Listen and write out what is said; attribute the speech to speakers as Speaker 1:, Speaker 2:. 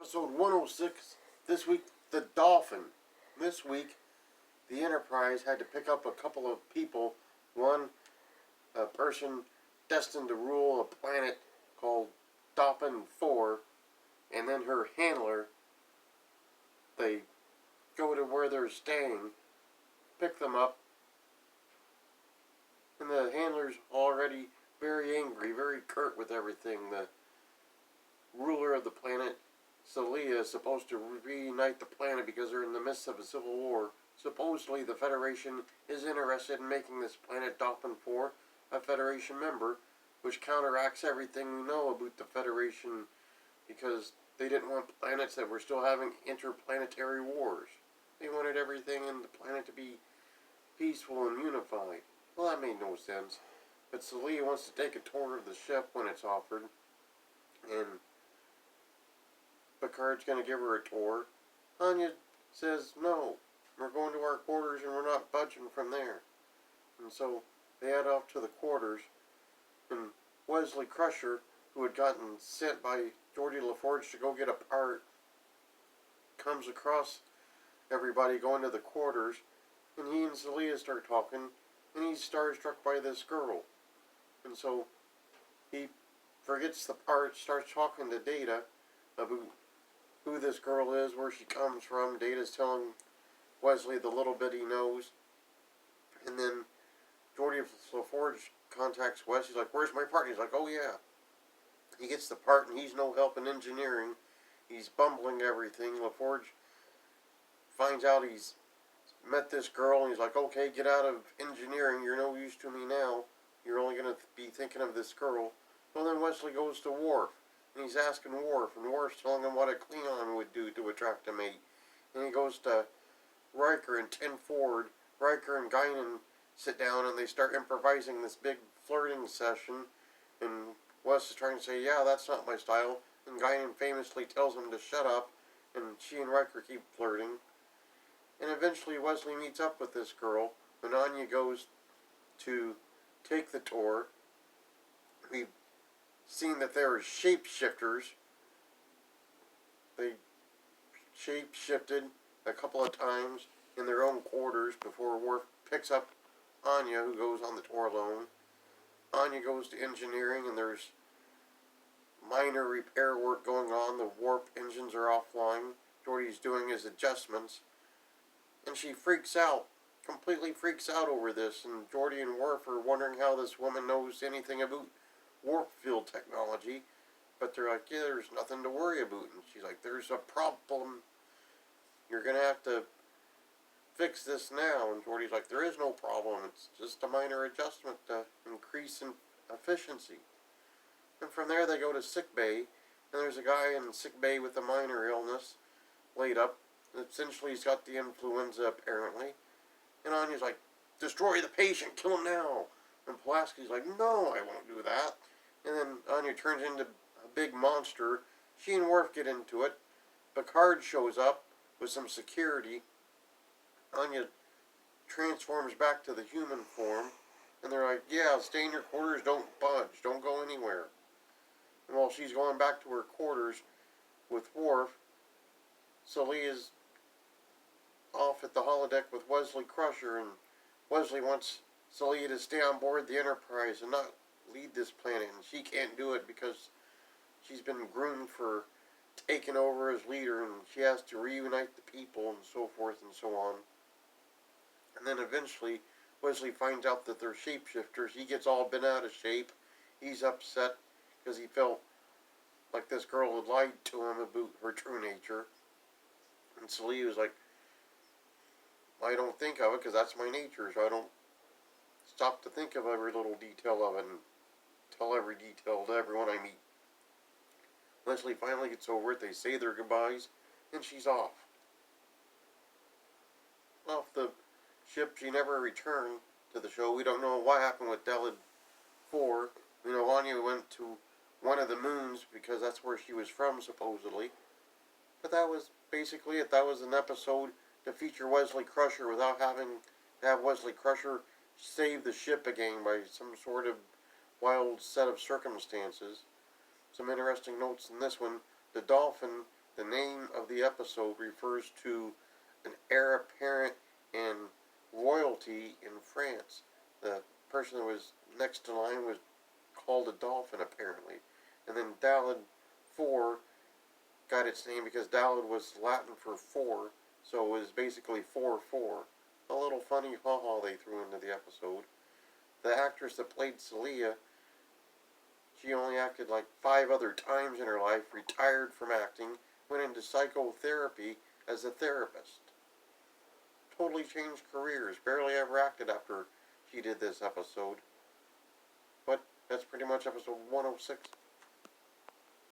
Speaker 1: Episode 106. This week, the Dauphin. This week, the Enterprise had to pick up a couple of people. One, a person destined to rule a planet called Dauphin 4, and then her handler. They go to where they're staying, pick them up, and the handler's already very angry, very curt with everything. The ruler of the planet, Celia, is supposed to reunite the planet because they're in the midst of a civil war. Supposedly, the Federation is interested in making this planet Dauphin 4 a Federation member, which counteracts everything we know about the Federation because they didn't want planets that were still having interplanetary wars. They wanted everything in the planet to be peaceful and unified. Well, that made no sense. But Celia wants to take a tour of the ship when it's offered, and Picard's going to give her a tour. Anya says, no, we're going to our quarters and we're not budging from there. And so they head off to the quarters, and Wesley Crusher, who had gotten sent by Geordi LaForge to go get a part, comes across everybody going to the quarters, and he and Celia start talking, and he's starstruck by this girl. And so he forgets the part, starts talking to Data about who this girl is, where she comes from. Data's telling Wesley the little bit he knows. And then Geordi LaForge contacts Wes. He's like, where's my part? He's like, oh yeah. He gets the part, and he's no help in engineering. He's bumbling everything. LaForge finds out he's met this girl, and he's like, okay, get out of engineering. You're no use to me now. You're only going to be thinking of this girl. Well, then Wesley goes to Worf, and he's asking Worf, and Worf's telling him what a Klingon would do to attract a mate. And he goes to Riker and 10 Forward. Riker and Guinan sit down, and they start improvising this big flirting session, and Wes is trying to say, yeah, that's not my style, and Guinan famously tells him to shut up, and she and Riker keep flirting. And eventually Wesley meets up with this girl, when Anya goes to take the tour. We've seen that there are shapeshifters. They shape-shifted a couple of times in their own quarters before Worf picks up Anya, who goes on the tour alone. Anya goes to engineering, and there's minor repair work going on. The warp engines are offline. Geordi's doing his adjustments. And she freaks out, completely freaks out over this. And Geordi and Worf are wondering how this woman knows anything about warp field technology. But they're like, yeah, there's nothing to worry about. And she's like, there's a problem. You're going to have to fix this now. And Geordi's like, there is no problem. It's just a minor adjustment to increase in efficiency. And from there they go to sickbay. And there's a guy in sickbay with a minor illness laid up. Essentially, he's got the influenza, apparently. And Anya's like, destroy the patient, kill him now. And Pulaski's like, no, I won't do that. And then Anya turns into a big monster. She and Worf get into it. Picard shows up with some security. Anya transforms back to the human form. And they're like, yeah, stay in your quarters, don't budge, don't go anywhere. And while she's going back to her quarters with Worf, Celia's off at the holodeck with Wesley Crusher, and Wesley wants Celia to stay on board the Enterprise and not lead this planet, and she can't do it because she's been groomed for taking over as leader, and she has to reunite the people and so forth and so on. And then eventually Wesley finds out that they're shapeshifters. He gets all bent out of shape. He's upset because he felt like this girl had lied to him about her true nature. And Celia was like, I don't think of it because that's my nature, so I don't stop to think of every little detail of it and tell every detail to everyone I meet. Wesley finally gets over it. They say their goodbyes, and she's off. Off the ship, she never returned to the show. We don't know what happened with Delid 4. We know Anya went to one of the moons because that's where she was from, supposedly. But that was basically it. That was an episode to feature Wesley Crusher without having to have Wesley Crusher save the ship again by some sort of wild set of circumstances. Some interesting notes in this one. The Dauphin the name of the episode refers to an heir apparent in royalty in France. The person that was next in line was called a Dauphin, apparently. And then Dauphin 4 got its name because Dauphin was Latin for four, so it was basically 4-4. A little funny ha-ha they threw into the episode. The actress that played Celia, she only acted like 5 other times in her life, retired from acting, went into psychotherapy as a therapist. Totally changed careers, barely ever acted after she did this episode. But that's pretty much episode 106.